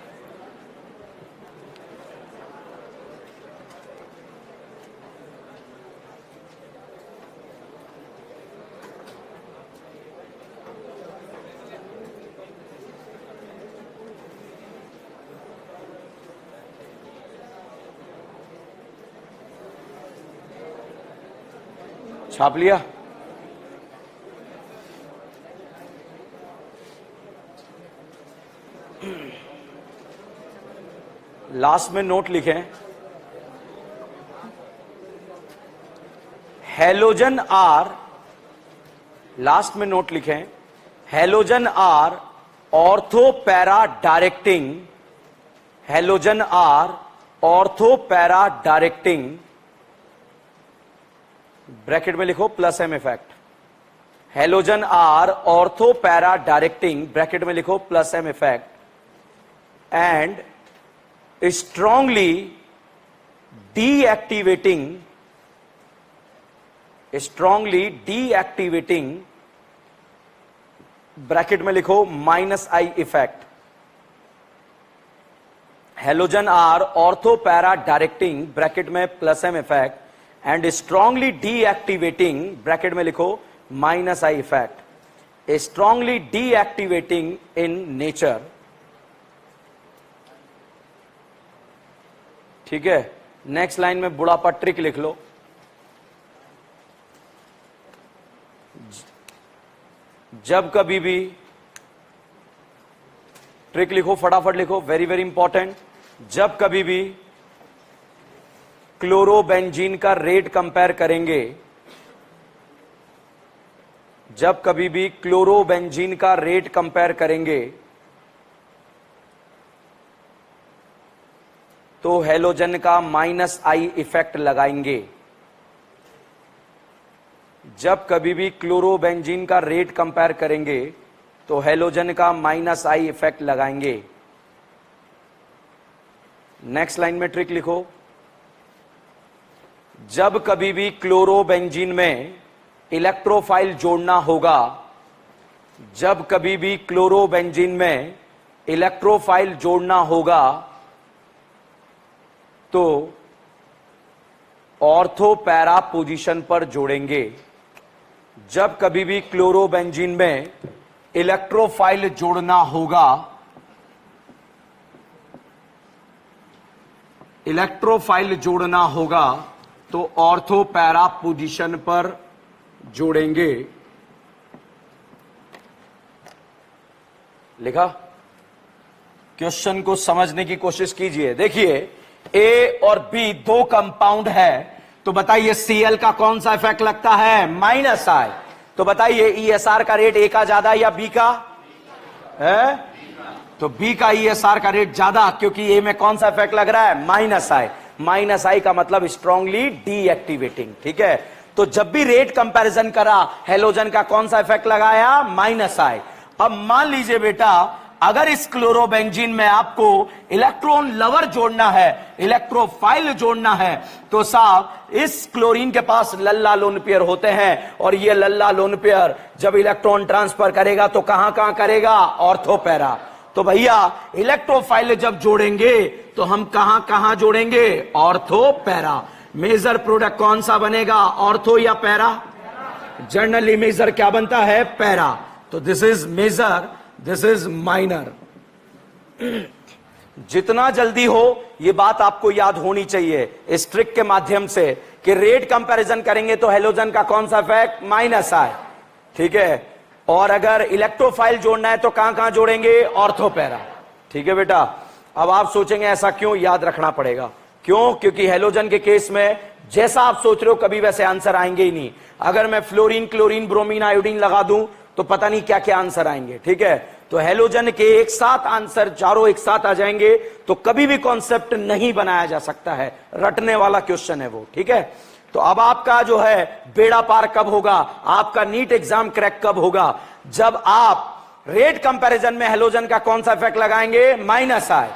छाप लिया? लास्ट में नोट लिखें. हैलोजन आर, लास्ट में नोट लिखें, halogen R ortho para directing, halogen R ortho para directing, bracket में लिखो plus M effect. Halogen R ortho para directing, bracket में लिखो plus M effect, and strongly deactivating, strongly deactivating, bracket में लिखो minus I effect. Halogen R ortho para directing, bracket में plus M effect, and strongly deactivating, bracket में लिखो minus I effect. Strongly deactivating in nature. ठीक है. Next line में बुढ़ापा trick लिख लो. जब कभी भी, ट्रिक लिखो, फटाफट लिखो, वेरी वेरी इंपॉर्टेंट. जब कभी भी क्लोरोबेंजीन का रेट कंपेयर करेंगे, जब कभी भी क्लोरोबेंजीन का रेट कंपेयर करेंगे तो हैलोजन का माइनस आई इफेक्ट लगाएंगे. जब कभी भी क्लोरोबेंजीन का रेट कंपेयर करेंगे तो हैलोजन का माइनस आई इफेक्ट लगाएंगे. नेक्स्ट लाइन में ट्रिक लिखो. जब कभी भी क्लोरोबेंजीन में इलेक्ट्रोफाइल जोड़ना होगा, जब कभी भी क्लोरोबेंजीन में इलेक्ट्रोफाइल जोड़ना होगा तो ऑर्थो पैरा पोजीशन पर जोड़ेंगे. जब कभी भी क्लोरोबेंजीन में इलेक्ट्रोफाइल जोड़ना होगा, इलेक्ट्रोफाइल जोड़ना होगा तो ऑर्थो पैरा पोजीशन पर जोड़ेंगे. लिखा? क्वेश्चन को समझने की कोशिश कीजिए. देखिए, ए और बी दो कंपाउंड है, तो बताइए Cl का कौन सा इफेक्ट लगता है? माइनस आई. तो बताइए ESR का रेट ए का ज्यादा या बी का है? तो बी का ESR का रेट ज्यादा, क्योंकि ए में कौन सा इफेक्ट लग रहा है? माइनस आई. माइनस आई का मतलब स्ट्रांगली डीएक्टिवेटिंग. ठीक है. तो जब भी रेट कंपैरिजन करा, हैलोजन का कौन सा इफेक्ट लगाया? माइनस आई. अब मान लीजिए बेटा, अगर इस क्लोरोबेंजीन में आपको इलेक्ट्रॉन लवर जोड़ना है, इलेक्ट्रोफाइल जोड़ना है, तो साहब इस क्लोरीन के पास लल्ला लोन पेयर होते हैं, और ये लल्ला लोन पेयर जब इलेक्ट्रॉन ट्रांसफर करेगा तो कहां कहां करेगा? Ortho para. तो भैया इलेक्ट्रोफाइल जब जोड़ेंगे तो हम कहां कहां जोड़ेंगे? Ortho para. मेजर प्रोडक्ट कौन सा बनेगा? ऑर्थो या पैरा? जनरली मेजर क्या बनता है? पैरा. तो this is major, this is minor. जितना जल्दी हो यह बात आपको याद होनी चाहिए इस ट्रिक के माध्यम से कि रेट कंपैरिजन करेंगे तो हैलोजन का कौन सा इफेक्ट? माइनस आई. ठीक है. और अगर इलेक्ट्रोफाइल जोड़ना है तो कहां कहां जोड़ेंगे? Ortho para. ठीक है बेटा. अब आप सोचेंगे ऐसा क्यों? याद रखना पड़ेगा. क्यों? क्योंकि हैलोजन के केस में जैसा आप सोच रहे हो कभी वैसे आंसर आएंगे ही नहीं. अगर मैं फ्लोरीन, क्लोरीन, ब्रोमीन, आयोडीन लगा दूं तो पता नहीं क्या क्या आंसर आएंगे. ठीक है. तो हैलोजन के एक साथ आंसर चारों एक साथ आ जाएंगे तो कभी भी कॉन्सेप्ट नहीं बनाया जा सकता है. रटने वाला क्वेश्चन है वो. ठीक है. तो अब आपका जो है बेड़ा पार कब होगा, आपका नीट एग्जाम क्रैक कब होगा, जब आप रेट कंपैरिजन में हेलोजन का कौन सा इफेक्ट लगाएंगे, माइनस आई,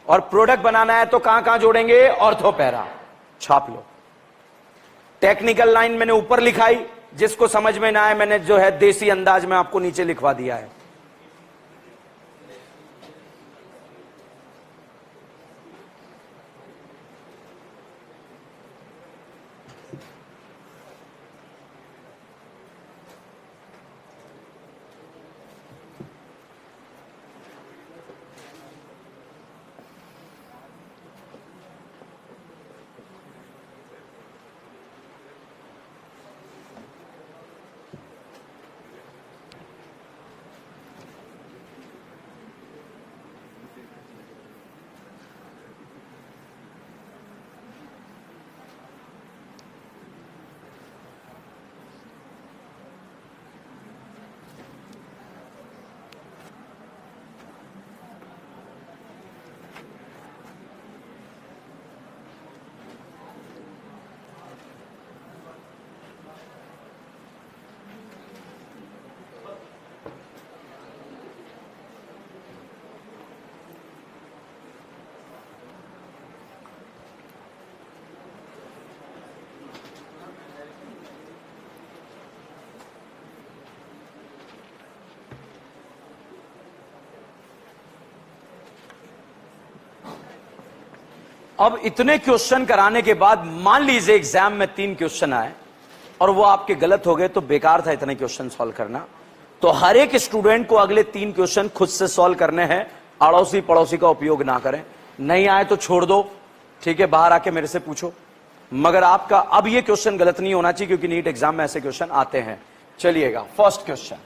और प्रोडक्ट बनाना है तो कहां कहां जोड़ेंगे, ऑर्थो पैरा। छाप लो। टेक्निकल लाइन मैंने ऊपर लिखाई, जिसको समझ में ना आए मैंने जो है देसी अंदाज में आपको नीचे लिखवा दिया है। अब इतने क्वेश्चन कराने के बाद मान लीजिए एग्जाम में 3 क्वेश्चन आए और वो आपके गलत हो गए, तो बेकार था इतने क्वेश्चन सॉल्व करना। तो हर एक स्टूडेंट को अगले 3 क्वेश्चन खुद से सॉल्व करने हैं, अड़ोसी पड़ोसी का उपयोग ना करें। नहीं आए तो छोड़ दो, ठीक है, बाहर आके मेरे से पूछो, मगर आपका अब ये क्वेश्चन गलत नहीं होना चाहिए, क्योंकि नीट एग्जाम में ऐसे क्वेश्चन आते हैं। चलिएगा, फर्स्ट क्वेश्चन,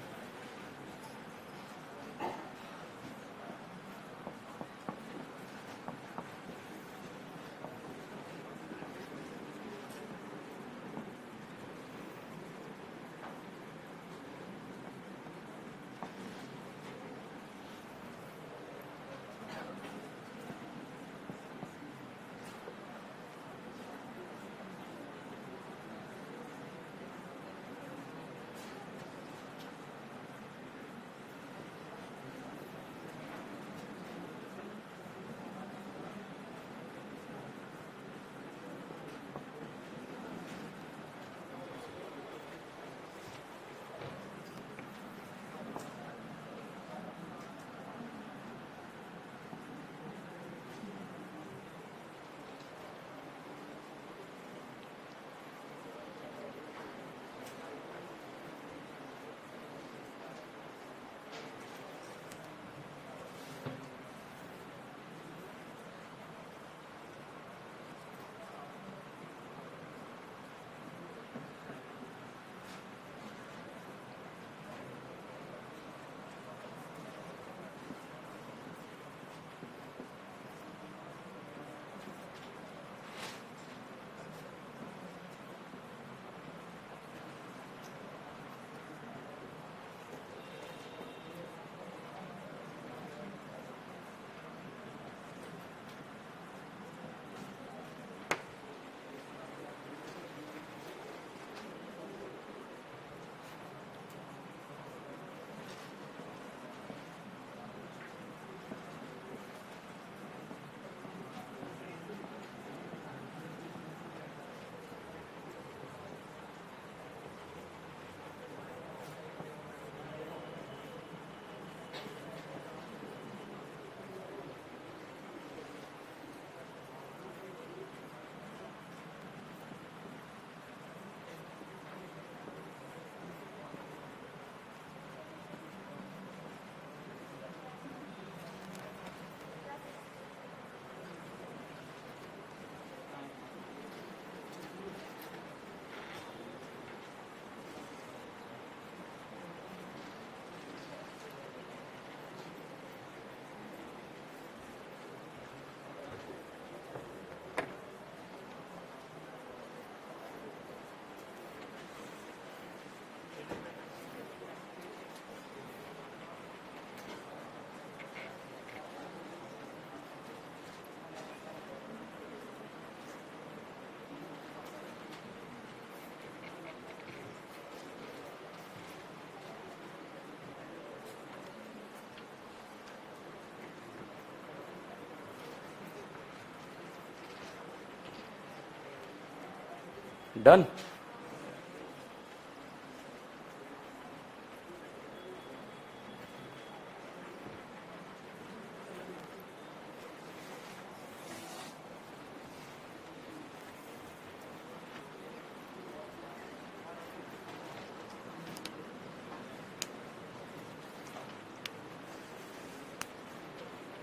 डन।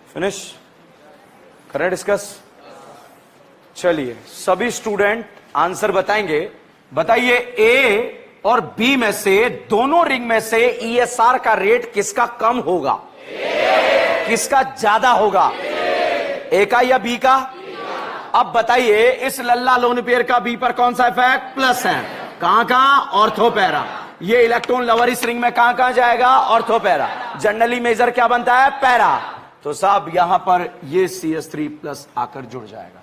फिनिश, करें डिस्कस। चलिए सभी स्टूडेंट आंसर बताएंगे। बताइए ए और बी में से दोनों रिंग में से ईएसआर का रेट किसका कम होगा, किसका ज्यादा होगा, ए का या बी का? अब बताइए इस लल्ला लोन पेयर का बी पर कौन सा इफेक्ट? प्लस है। कहां कहां? ऑर्थोपैरा। ये इलेक्ट्रॉन लवर इस रिंग में कहां कहां जाएगा? ऑर्थोपैरा। जनरली मेजर क्या बनता है? पैरा। तो साहब यहां पर ये CH3 प्लस आकर जुड़ जाएगा।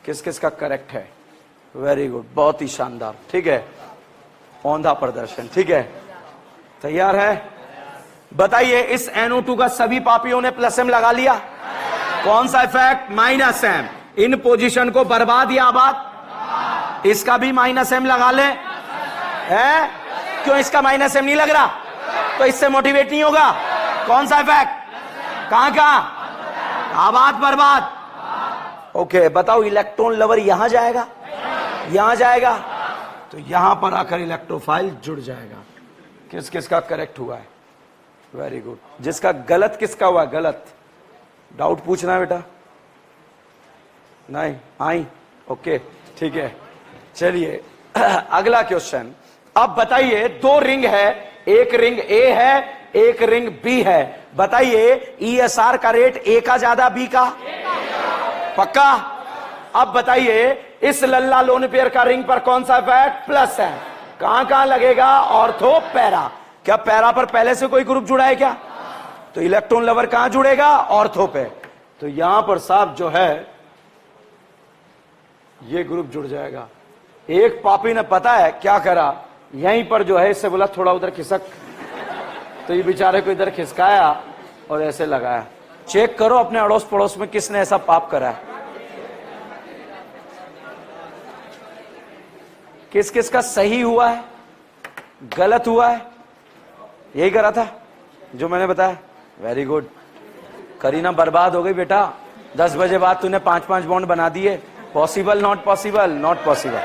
किस किस का करेक्ट है? वेरी गुड, बहुत ही शानदार। ठीक है, औंधा प्रदर्शन। ठीक है, तैयार है? बताइए इस NO2 का सभी पापियों ने प्लस एम लगा लिया। कौन सा इफेक्ट? Minus M. इन पोजीशन को बर्बाद या आबाद? इसका भी माइनस एम लगा ले। है क्यों इसका माइनस एम नहीं लग रहा? तो इससे मोटिवेट नहीं होगा। कौन सा इफेक्ट? कहां कहां? आबाद बर्बाद। ओके, बताओ इलेक्ट्रॉन लवर यहां जाएगा, यहां जाएगा, तो यहां पर आकर इलेक्ट्रोफाइल जुड़ जाएगा। किस किस का करेक्ट हुआ है? Very good. जिसका गलत किसका हुआ? गलत। डाउट पूछना है बेटा? नहीं आई? ओके ठीक है। चलिए अगला क्वेश्चन। अब बताइए दो रिंग है, एक रिंग ए है, एक रिंग बी है। बताइए ईएसआर का रेट ए का ज्यादा, बी का? पक्का? अब बताइए इस लल्ला लोन पेयर का रिंग पर कौन सा इफेक्ट? प्लस है। कहां कहां लगेगा? Ortho para. क्या पैरा पर पहले से कोई ग्रुप जुड़ा है क्या? तो इलेक्ट्रॉन लवर कहां जुड़ेगा? ऑर्थो पे। तो यहां पर साहब जो है ये ग्रुप जुड़ जाएगा। एक पापी ने पता है क्या करा, यहीं पर जो है इससे बोला थोड़ा उधर खिसक, तो ये बेचारे को इधर खिसकाया और ऐसे लगाया। चेक करो अपने अड़ोस पड़ोस में किसने ऐसा पाप करा है। किस किस का सही हुआ है, गलत हुआ है? यही करा था जो मैंने बताया। Very good. करीना बर्बाद हो गई बेटा। 10 बजे बाद तूने 5-5 बॉन्ड बना दिए। Possible? Not possible? Not possible.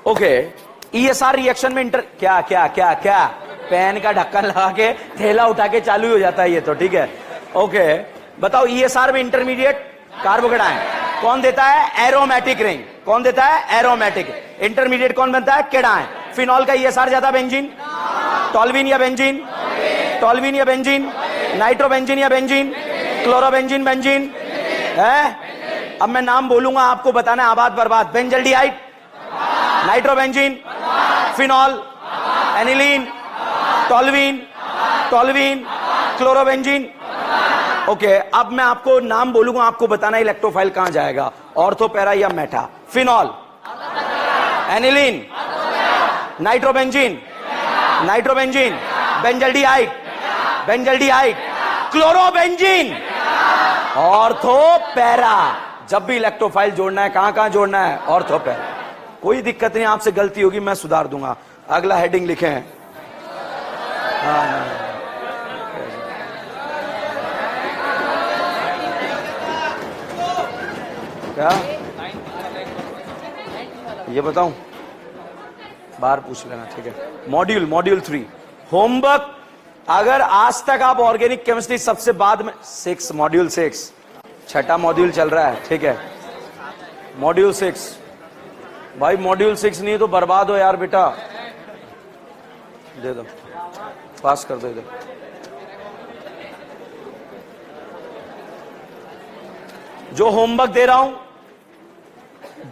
Okay, ESR reaction में इंटर क्या क्या क्या क्या पेन का ढक्कन लगा के थैला उठा के चालू हो जाता है ये तो। ठीक है, ओके। बताओ ईएसआर में इंटरमीडिएट कार्बोकेटायन कौन देता है? Aromatic ring. कौन देता है? एरोमेटिक। इंटरमीडिएट कौन बनता है? केटायन। फिनॉल का ईएसआर ज्यादा? बेंजीन, टॉल्विन या बेंजीन? टॉल्विन या बेंजीन? नाइट्रोबेंजीन या बेंजीन? क्लोरोबेंजीन, बेंजीन है? अब मैं नाम बोलूंगा, आपको बताना है आबाद बर्बाद। Benzaldehyde, nitrobenzene, phenol, aniline, toluene, toluene, chlorobenzene. Okay, अब मैं आपको नाम बोलूंगा, आपको बताना है इलेक्ट्रोफाइल कहां जाएगा, ऑर्थोपैरा या Meta. Phenol, aniline, nitrobenzene, nitrobenzene, benzaldehyde, benzaldehyde, chlorobenzene, ortho para. जब भी इलेक्ट्रोफाइल जोड़ना है कहां कहां जोड़ना है? ऑर्थोपैरा। कोई दिक्कत नहीं, आपसे गलती होगी मैं सुधार दूंगा। अगला हेडिंग लिखे हैं। क्या ये बताऊं? बाहर पूछ लेना। ठीक है, मॉड्यूल 3 होमवर्क। अगर आज तक आप ऑर्गेनिक केमिस्ट्री सबसे बाद में मॉड्यूल 6 छठा मॉड्यूल चल रहा है। ठीक है, मॉड्यूल 6 भाई, मॉड्यूल 6 नहीं तो बर्बाद हो यार बेटा। दे दो, पास कर दो इधर। जो होमवर्क दे रहा हूं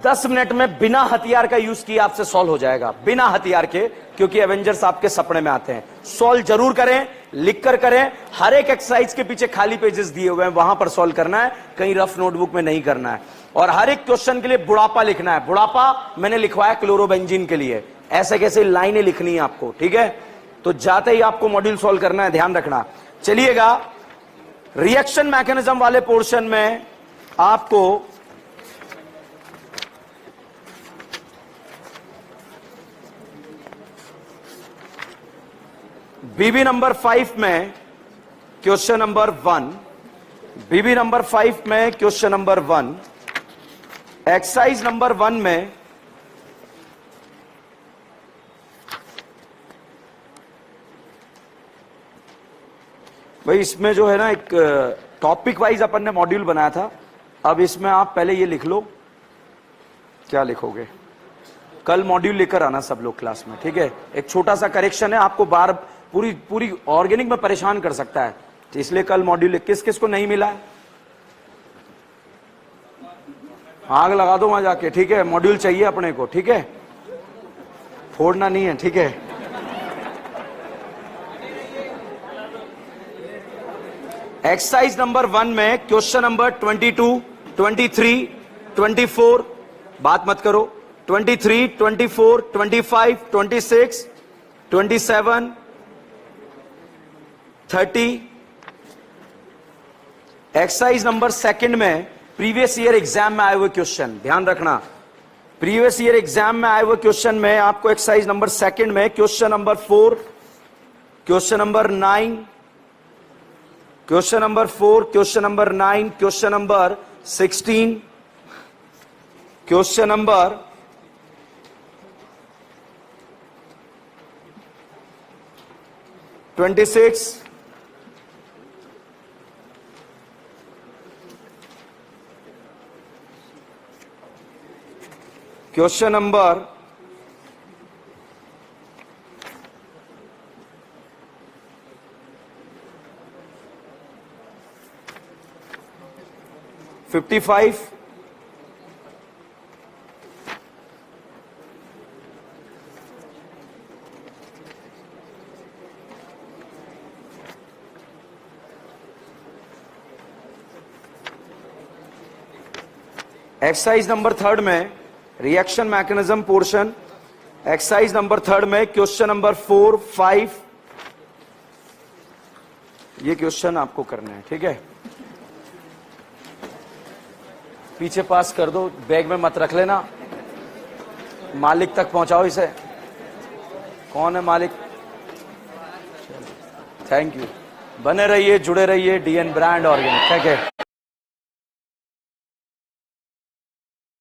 10 मिनट में बिना हथियार का यूज किए आपसे सॉल्व हो जाएगा, बिना हथियार के, क्योंकि एवेंजर्स आपके सपने में आते हैं। सॉल्व जरूर करें, लिख कर करें। हर एक एक्सरसाइज के पीछे खाली पेजेस दिए हुए हैं, वहां पर सॉल्व करना है, कहीं रफ नोटबुक में नहीं करना है। और हर एक क्वेश्चन के लिए बुढ़ापा लिखना है। बुढ़ापा मैंने लिखवाया क्लोरोबेंजीन के लिए। ऐसे कैसे लाइनें लिखनी है आपको। ठीक है, तो जाते ही आपको मॉड्यूल सॉल्व करना है, ध्यान रखना। चलिएगा, रिएक्शन मैकेनिज्म वाले पोर्शन में आपको बीबी नंबर 5 में क्वेश्चन नंबर 1, बीबी नंबर 5 में क्वेश्चन नंबर 1, एक्सरसाइज नंबर 1 में भाई इसमें जो है ना एक टॉपिक वाइज अपन ने मॉड्यूल बनाया था। अब इसमें आप पहले ये लिख लो, क्या लिखोगे? कल मॉड्यूल लेकर आना सब लोग क्लास में, ठीक है? एक छोटा सा करेक्शन है, आपको बार पूरी ऑर्गेनिक में परेशान कर सकता है, तो इसलिए कल मॉड्यूल। किस किस को नहीं मिला है आग लगा दो वहां जाके, ठीक है? मॉड्यूल चाहिए अपने को, ठीक है? फोड़ना नहीं है, ठीक है? एक्सरसाइज नंबर 1 में क्वेश्चन नंबर 22, 23, 24, बात मत करो, 23, 24, 25, 26, 27, 30। एक्सरसाइज नंबर 2 में प्रीवियस ईयर एग्जाम में आए हुए क्वेश्चन, ध्यान रखना, प्रीवियस ईयर एग्जाम में आए हुए क्वेश्चन में आपको एक्सरसाइज नंबर 2 में question number 4, question number 9, question number 4, question number 9, question number 16, question number 26, question number 55, exercise number 3 में reaction mechanism portion, exercise number 3 में क्वेश्चन नंबर 4, 5, ये क्वेश्चन आपको करने हैं, ठीक है? पीछे पास कर दो, बैग में मत रख लेना, मालिक तक पहुंचाओ इसे। कौन है मालिक? Thank you. बने रहिए, जुड़े रहिए, डीएन ब्रांड ऑर्गेनिक, ठीक है?